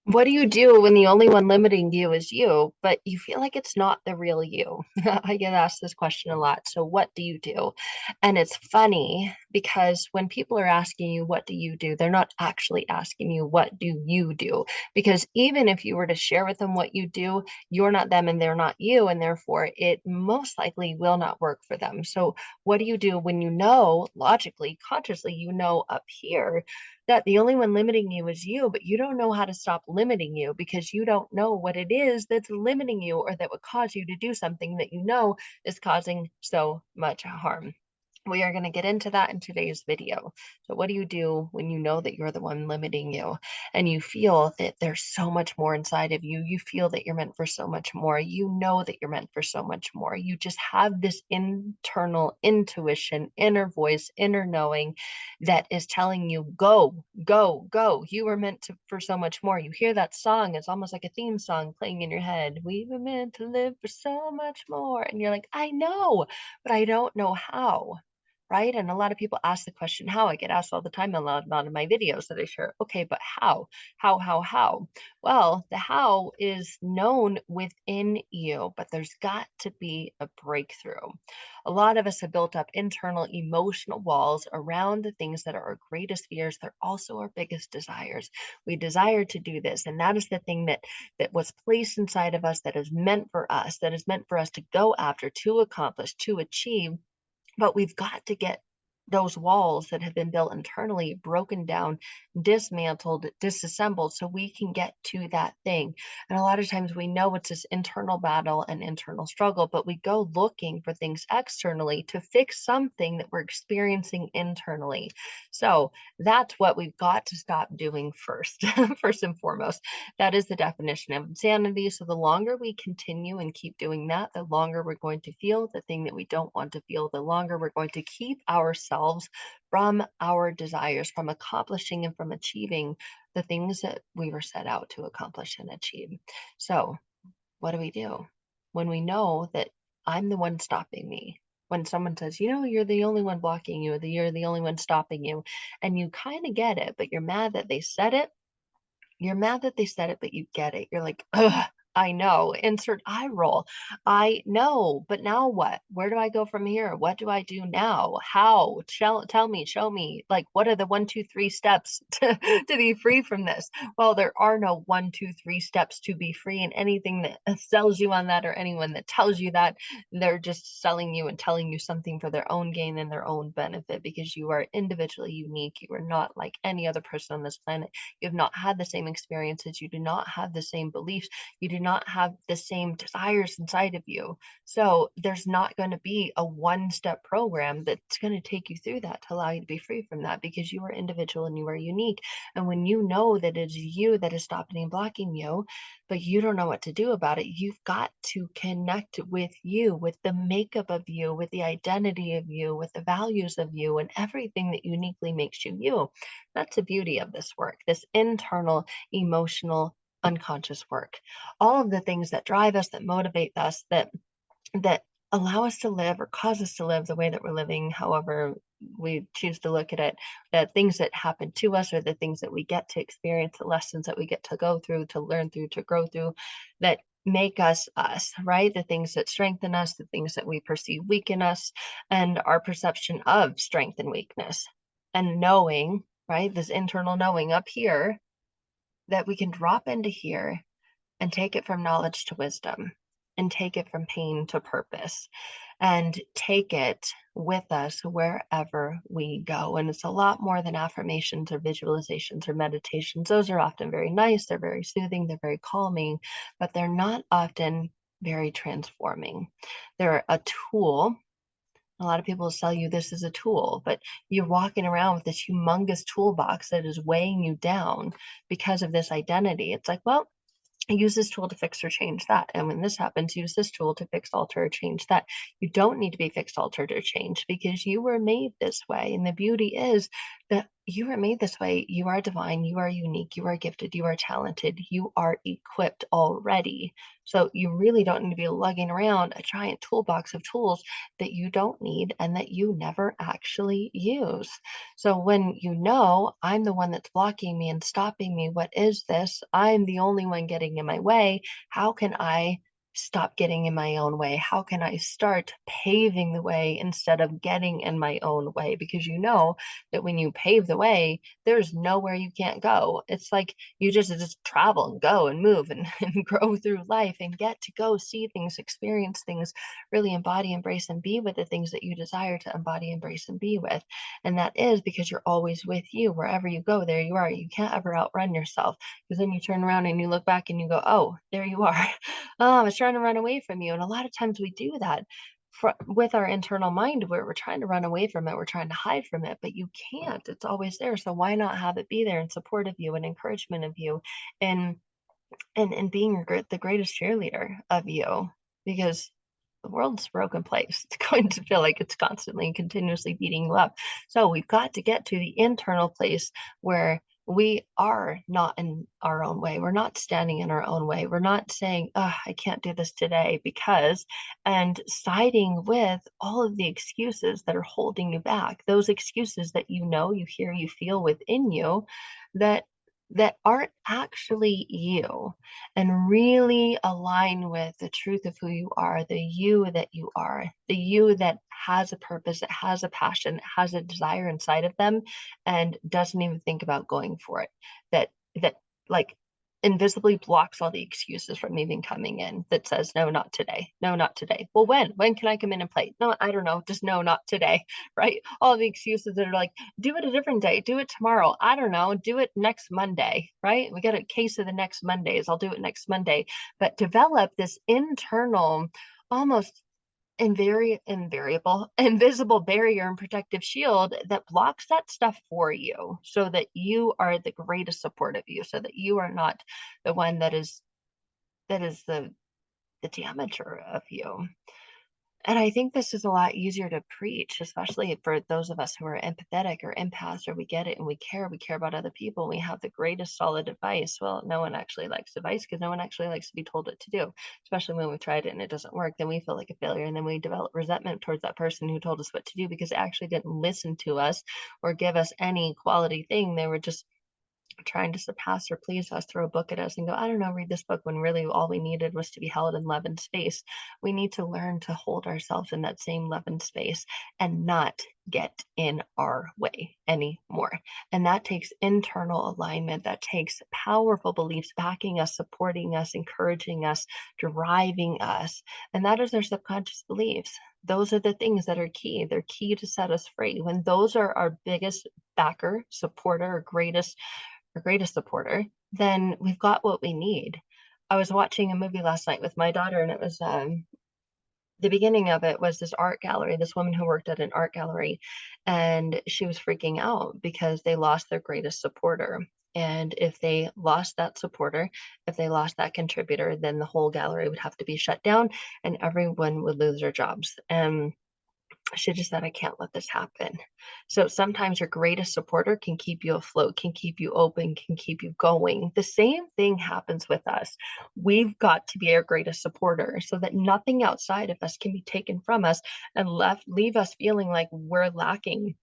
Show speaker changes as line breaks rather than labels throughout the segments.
What do you do when the only one limiting you is you, but you feel like it's not the real you? I get asked this question a lot. So, what do you do? And it's funny because when people are asking you, what do you do? They're not actually asking you, what do you do? Because even if you were to share with them what you do, you're not them and they're not you. And therefore, it most likely will not work for them. So, what do you do when you know, logically, consciously, you know up here that the only one limiting you is you, but you don't know how to stop limiting you because you don't know what it is that's limiting you or that would cause you to do something that you know is causing so much harm. We are going to get into that in today's video. So, what do you do when you know that you're the one limiting you and you feel that there's so much more inside of you? You feel that you're meant for so much more. You know that you're meant for so much more. You just have this internal intuition, inner voice, inner knowing that is telling you, go, go, go. You were meant to, for so much more. You hear that song, it's almost like a theme song playing in your head. We were meant to live for so much more. And you're like, I know, but I don't know how, right? And a lot of people ask the question, how? I get asked all the time in a lot of my videos that I share. Okay, but how? How? Well, the how is known within you, but there's got to be a breakthrough. A lot of us have built up internal emotional walls around the things that are our greatest fears. They're also our biggest desires. We desire to do this, and that is the thing that was placed inside of us that is meant for us, that is meant for us to go after, to accomplish, to achieve, but we've got to get those walls that have been built internally broken down, dismantled, disassembled so we can get to that thing. And a lot of times we know it's this internal battle and internal struggle, but we go looking for things externally to fix something that we're experiencing internally. So that's what we've got to stop doing first, first and foremost. That is the definition of insanity. So the longer we continue and keep doing that, the longer we're going to feel the thing that we don't want to feel, the longer we're going to keep ourselves from our desires, from accomplishing and from achieving the things that we were set out to accomplish and achieve. So, what do we do when we know that I'm the one stopping me? When someone says, you're the only one blocking you, or you're the only one stopping you, and you kind of get it, but you're mad that they said it, but you get it. You're like, ugh, I know. Insert eye roll. I know, but now what? Where do I go from here? What do I do now? How? Tell me, show me. Like, what are the 1, 2, 3 steps to be free from this? Well, there are no 1, 2, 3 steps to be free, and anything that sells you on that or anyone that tells you that, they're just selling you and telling you something for their own gain and their own benefit because you are individually unique. You are not like any other person on this planet. You have not had the same experiences. You do not have the same beliefs. You do not have the same desires inside of you. So there's not going to be a one-step program that's going to take you through that to allow you to be free from that because you are individual and you are unique. And when you know that it is you that is stopping and blocking you, but you don't know what to do about it, you've got to connect with you, with the makeup of you, with the identity of you, with the values of you, and everything that uniquely makes you you. That's the beauty of this work, this internal, emotional, unconscious work. All of the things that drive us, that motivate us, that allow us to live or cause us to live the way that we're living, however we choose to look at it, the things that happen to us or the things that we get to experience, the lessons that we get to go through, to learn through, to grow through, that make us us, right? The things that strengthen us, the things that we perceive weaken us, and our perception of strength and weakness. And knowing, right, this internal knowing up here that we can drop into here and take it from knowledge to wisdom and take it from pain to purpose and take it with us wherever we go. And it's a lot more than affirmations or visualizations or meditations. Those are often very nice, they're very soothing, they're very calming, but they're not often very transforming. They're a tool. A lot of people sell you this as a tool, but you're walking around with this humongous toolbox that is weighing you down because of this identity. It's like, well, use this tool to fix or change that. And when this happens, use this tool to fix, alter, or change that. You don't need to be fixed, altered, or changed because you were made this way. And the beauty is that you are made this way. You are divine, you are unique, you are gifted, you are talented, you are equipped already. So you really don't need to be lugging around a giant toolbox of tools that you don't need and that you never actually use. So when you know I'm the one that's blocking me and stopping me, what is this? I'm the only one getting in my way. How can I stop getting in my own way? How can I start paving the way instead of getting in my own way? Because you know that when you pave the way, there's nowhere you can't go. It's like you just travel and go and move and, and grow through life and get to go see things, experience things, really embody, embrace, and be with the things that you desire to embody, embrace, and be with. And that is because you're always with you. Wherever you go, there you are. You can't ever outrun yourself, because then you turn around and you look back and you go, oh, there you are. Oh, I was trying to run away from you. And a lot of times we do that with our internal mind, where we're trying to run away from it, we're trying to hide from it, but you can't. It's always there. So why not have it be there in support of you and encouragement of you, and and being the greatest cheerleader of you? Because the world's a broken place. It's going to feel like it's constantly and continuously beating you up. So we've got to get to the internal place where we are not in our own way. We're not standing in our own way. We're not saying, oh, I can't do this today because, and siding with all of the excuses that are holding you back. Those excuses that you know, you hear, you feel within you, that aren't actually you, and really align with the truth of who you are, the you that you are, the you that has a purpose, that has a passion, that has a desire inside of them, and doesn't even think about going for it. That like invisibly blocks all the excuses from even coming in, that says, no, not today. No, not today. Well, when can I come in and play? No, I don't know. Just no, not today. Right? All the excuses that are like, do it a different day, do it tomorrow, I don't know, do it next Monday. Right? We got a case of the next Mondays. I'll do it next Monday. But develop this internal, almost invariable invisible barrier and protective shield that blocks that stuff for you, so that you are the greatest support of you, so that you are not the one that is the damager of you. And I think this is a lot easier to preach, especially for those of us who are empathetic or empaths, or we get it and we care about other people. We have the greatest solid advice. Well, no one actually likes advice because no one actually likes to be told what to do, especially when we've tried it and it doesn't work. Then we feel like a failure. And then we develop resentment towards that person who told us what to do, because they actually didn't listen to us or give us any quality thing. They were just trying to surpass or please us, throw a book at us and go, I don't know, read this book, when really all we needed was to be held in love and space. We need to learn to hold ourselves in that same love and space and not get in our way anymore. And that takes internal alignment. That takes powerful beliefs backing us, supporting us, encouraging us, driving us. And that is our subconscious beliefs. Those are the things that are key. They're key to set us free. When those are our biggest backer, supporter, or greatest supporter, then we've got what we need. I was watching a movie last night with my daughter, and it was the beginning of it was this art gallery, this woman who worked at an art gallery, and she was freaking out because they lost their greatest supporter. And if they lost that supporter, if they lost that contributor, then the whole gallery would have to be shut down and everyone would lose their jobs. And she just said, I can't let this happen. So sometimes your greatest supporter can keep you afloat, can keep you open, can keep you going. The same thing happens with us. We've got to be our greatest supporter so that nothing outside of us can be taken from us and leave us feeling like we're lacking,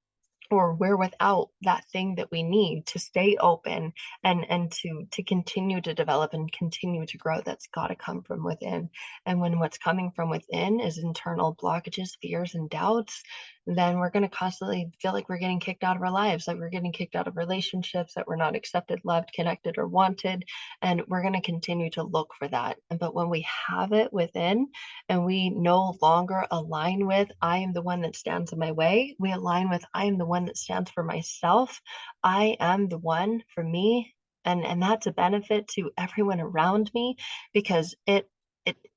or we're without that thing that we need to stay open and to continue to develop and continue to grow. That's got to come from within. And when what's coming from within is internal blockages, fears, and doubts, then we're going to constantly feel like we're getting kicked out of our lives, like we're getting kicked out of relationships, that we're not accepted, loved, connected, or wanted. And we're going to continue to look for that. But when we have it within, and we no longer align with, I am the one that stands in my way, we align with, I am the one that stands for myself. I am the one for me. And that's a benefit to everyone around me, because it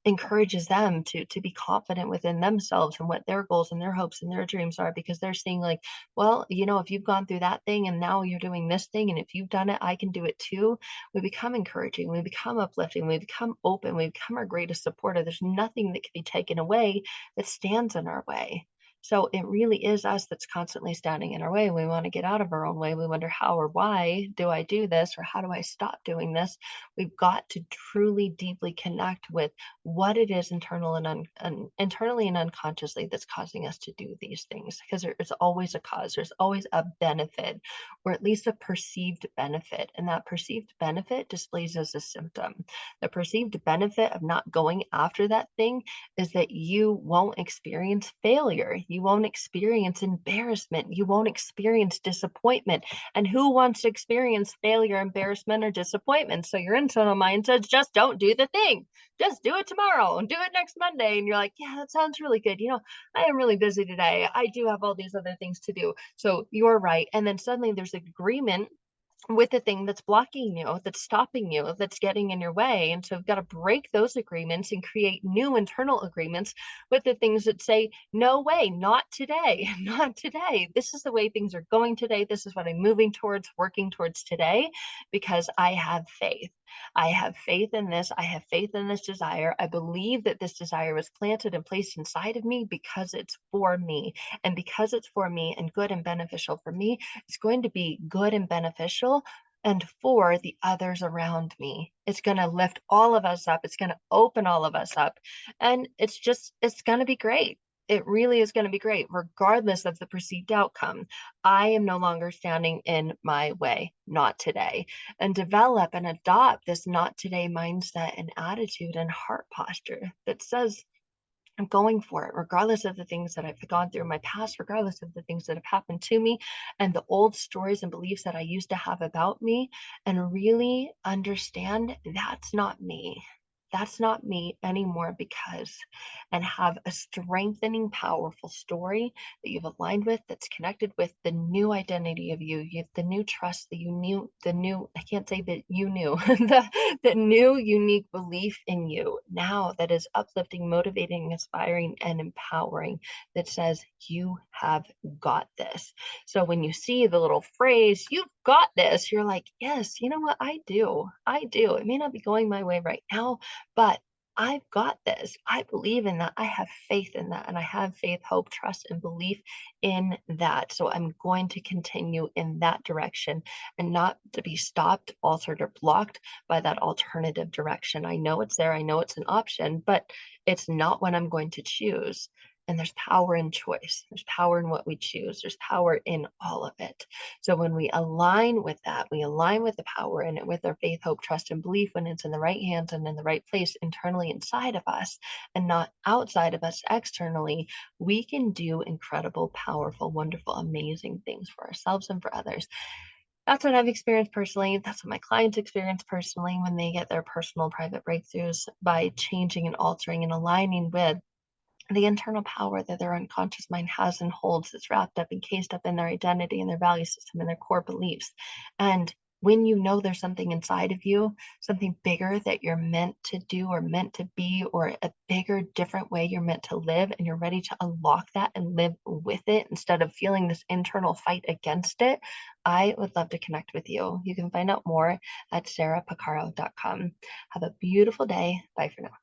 encourages them to be confident within themselves and what their goals and their hopes and their dreams are, because they're seeing like, well, if you've gone through that thing and now you're doing this thing, and if you've done it, I can do it too. We become encouraging, we become uplifting, we become open, we become our greatest supporter. There's nothing that can be taken away that stands in our way. So it really is us that's constantly standing in our way. We want to get out of our own way. We wonder how or why do I do this, or how do I stop doing this? We've got to truly deeply connect with what it is internally and unconsciously that's causing us to do these things, because there is always a cause, there's always a benefit, or at least a perceived benefit, and that perceived benefit displays as a symptom. The perceived benefit of not going after that thing is that you won't experience failure. You won't experience embarrassment. You won't experience disappointment. And who wants to experience failure, embarrassment, or disappointment? So your internal mind says, just don't do the thing. Just do it tomorrow and do it next Monday. And you're like, yeah, that sounds really good. I am really busy today. I do have all these other things to do. So you're right. And then suddenly there's agreement with the thing that's blocking you, that's stopping you, that's getting in your way. And so we've got to break those agreements and create new internal agreements with the things that say, no way, not today, not today. This is the way things are going today. This is what I'm moving towards, working towards today, because I have faith. I have faith in this. I have faith in this desire. I believe that this desire was planted and placed inside of me because it's for me. And because it's for me and good and beneficial for me, it's going to be good and beneficial and for the others around me. It's going to lift all of us up. It's going to open all of us up. And it's going to be great. It really is going to be great, regardless of the perceived outcome. I am no longer standing in my way, not today. And develop and adopt this not today mindset and attitude and heart posture that says, I'm going for it, regardless of the things that I've gone through in my past, regardless of the things that have happened to me, and the old stories and beliefs that I used to have about me, and really understand that's not me. That's not me anymore, because, and have a strengthening, powerful story that you've aligned with, that's connected with the new identity of you. You have the new trust, I can't say that you knew, the new unique belief in you now that is uplifting, motivating, inspiring, and empowering, that says you have got this. So when you see the little phrase, you've got this, you're like, yes, you know what? I do. I do. It may not be going my way right now, but I've got this. I believe in that. I have faith in that. And I have faith, hope, trust, and belief in that. So I'm going to continue in that direction and not to be stopped, altered, or blocked by that alternative direction. I know it's there. I know it's an option, but it's not what I'm going to choose. And there's power in choice. There's power in what we choose. There's power in all of it. So when we align with that, we align with the power in it, with our faith, hope, trust, and belief, when it's in the right hands and in the right place internally inside of us and not outside of us externally, we can do incredible, powerful, wonderful, amazing things for ourselves and for others. That's what I've experienced personally. That's what my clients experience personally when they get their personal private breakthroughs, by changing and altering and aligning with the internal power that their unconscious mind has and holds, that's wrapped up and cased up in their identity and their value system and their core beliefs. And when you know there's something inside of you, something bigger that you're meant to do or meant to be, or a bigger, different way you're meant to live, and you're ready to unlock that and live with it instead of feeling this internal fight against it, I would love to connect with you. You can find out more at sarahpicaro.com. Have a beautiful day. Bye for now.